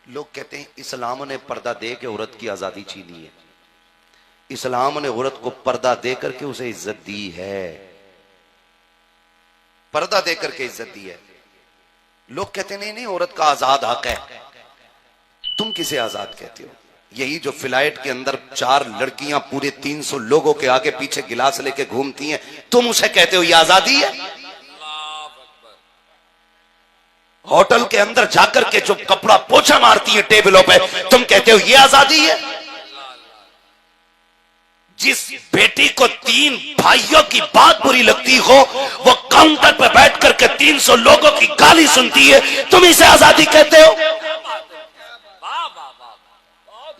लोग कहते हैं इस्लाम ने पर्दा दे के औरत की आजादी छीनी है। इस्लाम ने औरत को पर्दा दे करके उसे इज्जत दी है, पर्दा दे करके इज्जत दी है। लोग कहते हैं नहीं नहीं, औरत का आजाद हक है। तुम किसे आजाद कहते हो? यही जो फ्लाइट के अंदर 4 लड़कियां पूरे 300 लोगों के आगे पीछे गिलास लेके घूमती हैं, तुम उसे कहते हो ये आजादी है? होटल के अंदर जाकर के जो कपड़ा पोछा मारती है टेबलों पे, तुम कहते हो ये आजादी है? जिस बेटी को 3 भाइयों की बात बुरी लगती हो, वो काउंटर पर बैठ करके 300 लोगों की गाली सुनती है, तुम इसे आजादी कहते हो?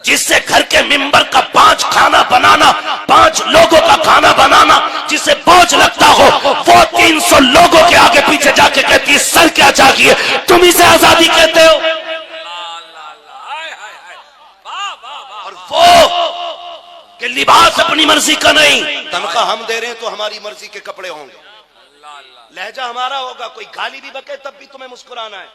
जिससे घर के मिंबर का 5 खाना बनाना, 5 लोगों का खाना बनाना जिसे बोझ लगता हो, वो 300 लोगों के आगे पीछे जाके कहती है सर क्या चाहिए, तुम इसे आजादी कहते हो? और वो कि लिबास अपनी मर्जी का नहीं, तनख्वाह हम दे रहे हैं तो हमारी मर्जी के कपड़े होंगे, लहजा हमारा होगा, कोई गाली भी बके तब भी तुम्हें मुस्कुराना है,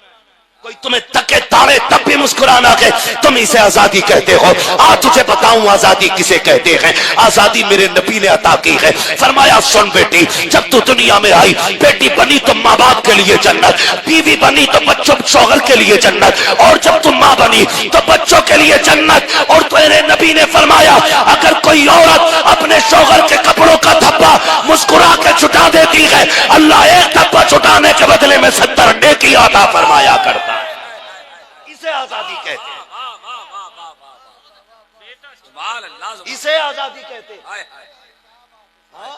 कोई तुम्हें तके ताड़े तब भी मुस्कुराना है, तुम इसे आजादी कहते हो। आज तुझे बताऊं आजादी किसे कहते हैं। आजादी मेरे नबी ने अता की है। फरमाया सुन बेटी, जब तू दुनिया में आई, बेटी बनी तो माँ बाप के लिए जन्नत, बीवी बनी तो बच्चों शौहर के लिए जन्नत, और जब तुम माँ बनी तो बच्चों के लिए जन्नत। और तेरे नबी ने फरमाया अगर कोई औरत अपने शौहर के कपड़ों का धब्बा मुस्कुरा के छुटा देती है, अल्लाह एक धब्बा छुटाने के बदले में 70 नेकी अता फरमाया करता। इसे आजादी कहते हैं, इसे आजादी कहते हैं। हाँ?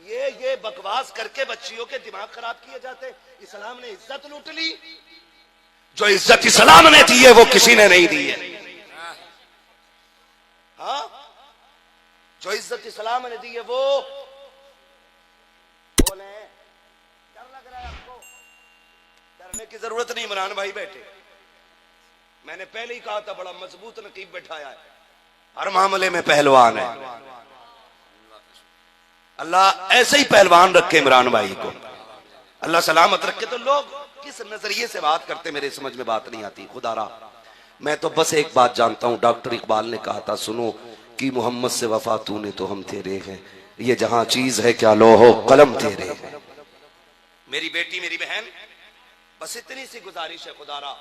ये बकवास करके बच्चियों के दिमाग खराब किए जाते हैं। इस्लाम ने इज्जत लूट ली, जो इज्जत इस्लाम ने दी है वो किसी ने नहीं दी है। हाँ? जो इज्जत इस्लाम ने दी है वो बोले। डर लग रहा है आपको? डरने की जरूरत नहीं, इमरान भाई बैठे। मैंने पहले ही कहा था बड़ा मजबूत नकीब बैठाया है, हर मामले में पहलवान है। अल्लाह ऐसे ही पहलवान रखे इमरान भाई को, अल्लाह सलामत रखे। तो लोग किस नजरिए से बात करते मेरे समझ में बात नहीं आती। खुदारा मैं तो बस एक बात जानता हूं, डॉक्टर इकबाल ने कहा था सुनो कि मोहम्मद से वफा तूने तो हम तेरे हैं, ये जहां चीज है क्या लोहो कलम तेरे हैं। मेरी बेटी मेरी बहन, बस इतनी सी गुजारिश है, खुदारा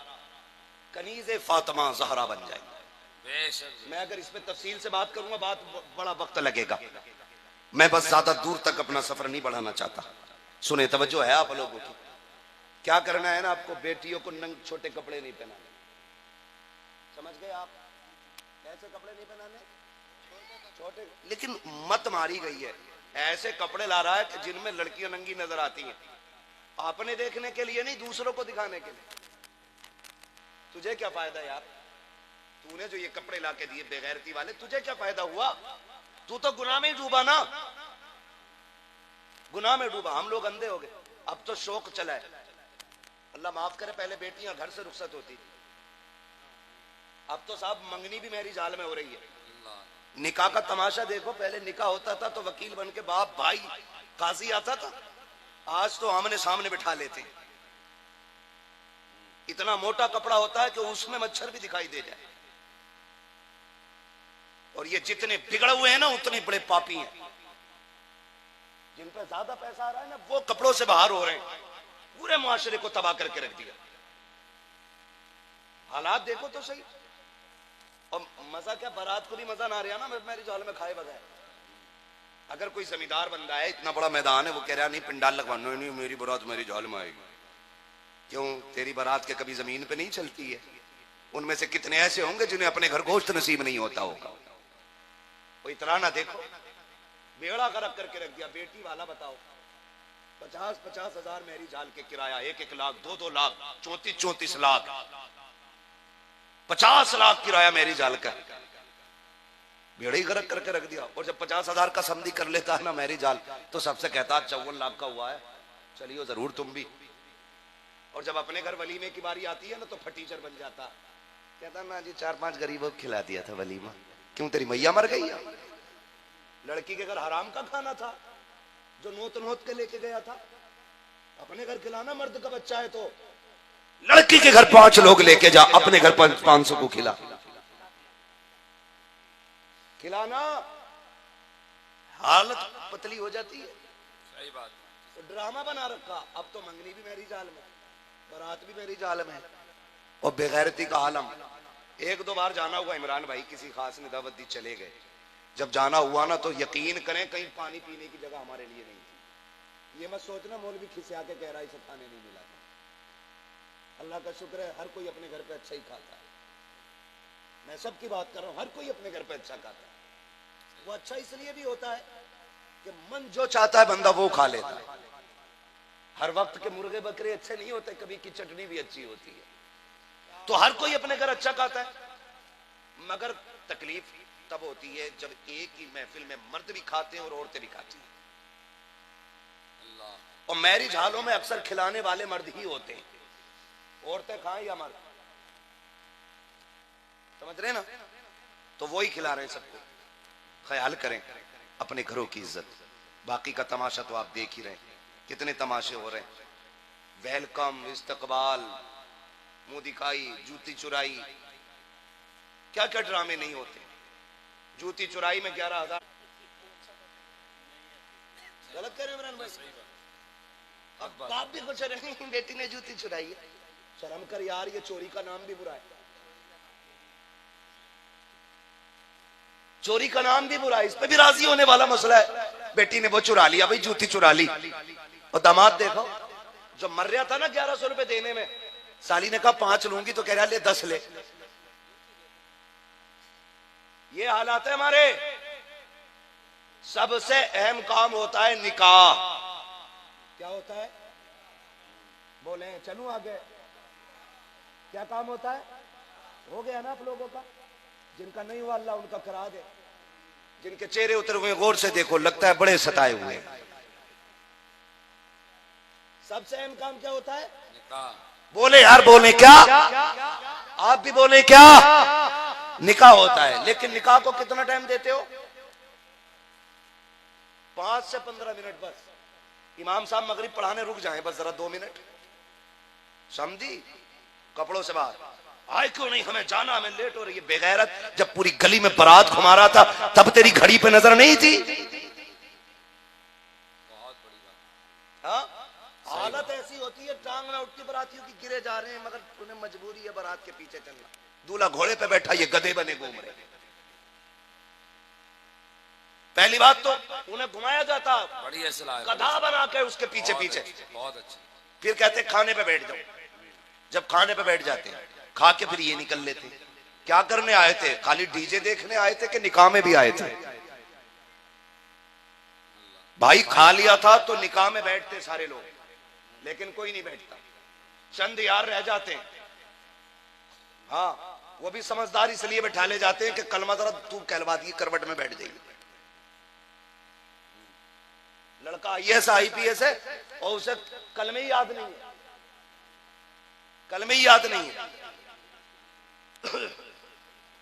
कनीज़े फातिमा ज़हरा बन जाए। मैं अगर इस पे तफसील से बात करूंगा बात बड़ा वक्त लगेगा, मैं बस ज्यादा दूर तक अपना सफर नहीं बढ़ाना चाहता। सुने, तवज्जो है आप लोगों की। क्या करना है ना आपको, बेटियों को नंग छोटे कपड़े नहीं पहनाने, समझ गए आप? ऐसे कपड़े नहीं पहनाने छोटे, लेकिन मत मारी गई है, ऐसे कपड़े ला रहा है कि जिनमें लड़कियां नंगी नजर आती हैं, आपने देखने के लिए नहीं, दूसरों को दिखाने के लिए। तुझे क्या फायदा यार, तूने जो ये कपड़े लाके दिए बेगैरती वाले, तुझे क्या फायदा हुआ? तू तो गुनाह में डूबा ना, गुनाह में डूबा। हम लोग अंधे हो गए, अब तो शौक चला है। अल्लाह माफ करे, पहले बेटियां घर से रुखसत होती थी, अब तो साहब मंगनी भी मेरी जाल में हो रही है। निकाह का तमाशा देखो, पहले निकाह होता था तो वकील बन के बाप भाई काजी आता था, आज तो आमने सामने बिठा लेते हैं। इतना मोटा कपड़ा होता है कि उसमें मच्छर भी दिखाई दे जाए। और ये जितने बिगड़े हुए हैं ना उतने बड़े पापी हैं। जिन पर ज्यादा पैसा आ रहा है ना वो कपड़ों से बाहर हो रहे हैं, पूरे मुआशरे को तबाह करके रख दिया। हालात देखो तो सही। और मजा क्या, बारात को भी मजा ना रहा ना मेरी जाल में खाए बगैर। अगर कोई जमींदार बंदा है, इतना बड़ा मैदान है, वो कह रहा नहीं पिंडाल लगवाना नहीं, मेरी बारात मेरी जाल में आएगी। क्यों? तेरी बारात के कभी जमीन पे नहीं चलती है। उनमें से कितने ऐसे होंगे जिन्हें अपने घर गोश्त नसीब नहीं होता होगा। कोई तराना देखो, बेड़ा गरक करके रख दिया। बेटी वाला बताओ, 50-50 हजार मेरी जाल के किराया, 1-1 लाख, 2-2 लाख, 34-34 लाख, 50 लाख किराया मेरी जाल का, बेड़ा ही गरक करके रख दिया। और जब 50 हजार का समझी कर लेता है ना मेरी जाल, तो सबसे कहता 54 लाख का हुआ है, चलियो जरूर तुम भी। और जब अपने घर वलीमे की बारी आती है ना तो फटीचर बन जाता, कहता ना जी 4-5 गरीबों को खिला दिया था वलीमा। क्यों, तेरी मैया मर गई है? लड़की के घर हराम का खाना था जो नोत नोत के लेके गया था, अपने घर खिलाना, मर्द का बच्चा है तो लड़की के घर 5 लोग लेके जा, अपने घर 500 को खिलाना, हालत पतली हो जाती है। सही बात। तो ड्रामा बना रखा, अब तो मंगनी भी मेरी जाल में, बारात भी मेरी जाल में, और बेगैरती का आलम। 1-2 बार जाना हुआ इमरान भाई, किसी खास ने दावत दी, चले गए। जब जाना हुआ ना तो यकीन करें कहीं पानी पीने की जगह हमारे लिए नहीं थी। ये मत सोचना मौलवी खिसिया के कह रहा है इसे खाने नहीं मिला था। अल्लाह का शुक्र है हर कोई अपने घर पे अच्छा ही खाता है। मैं सबकी बात कर रहा हूँ, हर कोई अपने घर पे अच्छा खाता है। वो अच्छा इसलिए भी होता है कि मन जो चाहता है बंदा वो खा लेता है। हर वक्त के मुर्गे बकरे अच्छे नहीं होते, कभी की चटनी भी अच्छी होती है। तो हर कोई अपने घर अच्छा खाता है, मगर तकलीफ तब होती है जब एक ही महफिल में मर्द भी खाते हैं और औरतें भी खाती हैं। और मैरिज हालों में अक्सर खिलाने वाले मर्द ही होते हैं, औरतें खाएं या मर्द, समझ रहे ना? तो वो ही खिला रहे हैं सबको। ख्याल करें अपने घरों की इज्जत। बाकी का तमाशा तो आप देख ही रहे हैं, कितने तमाशे हो रहे हैं। वेलकम, इस्तकबाल, मुंह दिखाई, जूती चुराई, क्या क्या ड्रामे नहीं होते। जूती चुराई में 11,000। गलत कह रहे हैं इमरान भाई? अब बाप भी कुछ नहीं, बेटी ने जूती चुराई है, शर्म कर यार, ये चोरी का नाम भी बुरा है। चोरी का नाम भी बुरा है, इस पे भी राजी होने वाला मसला है। बेटी ने वो चुरा लिया भाई, जूती चुरा ली। और दामाद देखो जो मर रहा था ना 1100 रुपए देने में, साली ने कहा 5 लूंगी, तो कह रहा ले 10 ले। ये हालात है हमारे। सबसे अहम काम होता है निकाह। क्या होता है? बोले चलूं आगे। क्या काम होता है? हो गया ना आप लोगों का? जिनका नहीं हुआ अल्लाह उनका करा दे। जिनके चेहरे उतरे हुए गौर से देखो, लगता है बड़े सताए हुए हैं। सबसे अहम काम क्या होता है? निकाह। बोले यार, बोले क्या? आप भी बोले क्या? निकाह होता है। लेकिन निकाह को कितना टाइम देते हो? 5 से 15 मिनट बस। इमाम साहब मगरिब पढ़ाने रुक जाएं, बस जरा 2 मिनट, समझी? कपड़ों से बाहर आए क्यों नहीं, हमें जाना, हमें लेट हो रही है। बेगैरत, जब पूरी गली में बारात घुमा रहा था तब तेरी घड़ी पे नजर नहीं थी? बहुत बड़ी बात। हाँ, हालत ऐसी होती है, टांग ना उठती, बारातियों की गिरे जा रहे हैं, मगर उन्हें मजबूरी है बारात के पीछे चलना। दूल्हा घोड़े पे बैठा, ये गधे बने घूम रहे। पहली बात तो उन्हें घुमाया जाता, बड़ी असला है, गधा बना के उसके पीछे पीछे। बहुत अच्छी। फिर कहते खाने पे बैठ जाओ। जब खाने पे बैठ जाते हैं, खा के फिर ये निकल लेते। क्या करने आए थे? खाली डीजे देखने आए थे कि निकाह में भी आए थे? भाई खा लिया था तो निकाह में बैठते सारे लोग, लेकिन कोई नहीं बैठता, चंद यार रह जाते हैं। हाँ, वो भी समझदार इसलिए बैठा ले जाते हैं कि कलमा जरा तू कहलवा दी, करवट में बैठ जाइए। लड़का IAS IPS है और उसे कलमे ही याद नहीं है, कलमे ही याद नहीं है।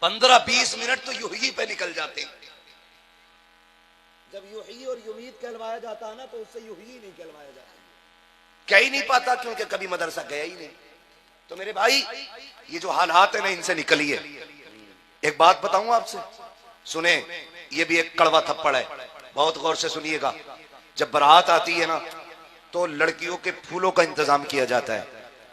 15-20 मिनट तो यूं ही पे निकल जाते हैं। जब यूही और युमीद कहलवाया जाता है ना, तो उससे यूही नहीं कहलवाया जाता, कह ही नहीं पाता, क्योंकि कभी मदरसा गया ही नहीं। तो मेरे भाई, ये जो हालात है ना, इनसे निकलिए। एक बात बताऊं आपसे, सुने, ये भी एक कड़वा थप्पड़ है, बहुत गौर से सुनिएगा। जब बारात आती है ना, तो लड़कियों के फूलों का इंतजाम किया जाता है।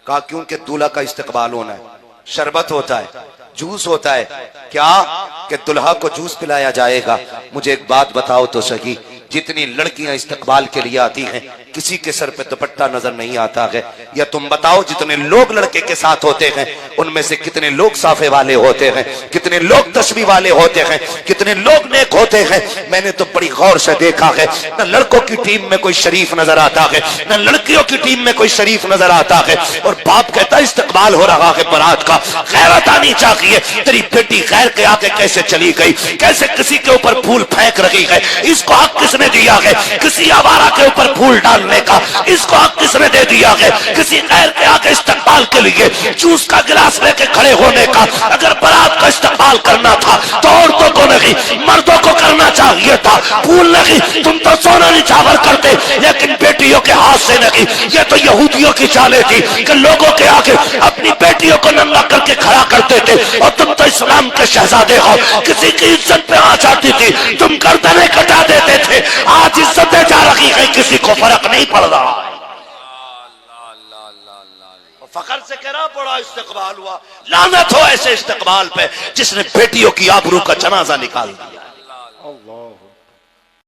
कहा क्योंकि दूल्हा का इस्तकबाल होना है, शरबत होता है, जूस होता है। क्या कि दुल्हा को जूस पिलाया जाएगा। मुझे एक बात बताओ तो सही, जितनी लड़कियां इस्तकबाल के लिए आती हैं, किसी के सर पे दुपट्टा नजर नहीं आता है? या तुम बताओ, जितने लोग लड़के के साथ होते हैं उनमें से कितने लोग साफे वाले होते हैं, कितने लोग तस्बीह वाले होते हैं, कितने लोग नेक होते हैं? मैंने तो बड़ी गौर से देखा है, न लड़कों की टीम में कोई शरीफ नजर आता है, न लड़कियों की टीम में कोई शरीफ नजर आता है। और बाप कहता है इस्तकबाल हो रहा है बारात का, गैरत आनी चाहिए। तेरी बेटी गैर के आके कैसे चली गई, कैसे किसी के ऊपर फूल फेंक रही है, इसको हक किसने दिया है? किसी आवारा के ऊपर फूल डालने का इसको हक किसने दे दिया है? किसी गैर के आके इस्तकबाल के लिए जूस का गिलास लेके खड़े होने का। अगर बारात का इस्तकबाल करना था तो औरतों को नहीं, मर्दों को करना चाहिए। ये था भूलने की। तुम तो सोना निछावर करते, लेकिन बेटियों के हाथ से नहीं। ये तो यहूदियों की चालें थी कि लोगों के आगे अपनी बेटियों को नंगा करके खड़ा करते थे। और तुम तो इस्लाम के शहजादे हो, किसी की इज्जत पे आ जाती थी तुम गर्दनें कटा देते थे। आज इज्जतें जा रही है, किसी को फर्क नहीं पड़ रहा। फखर से कह रहा बड़ा इस्तेकबाल हुआ। लानत हो ऐसे इस्तेकबाल पे जिसने बेटियों की आबरू का जनाजा निकाल दिया।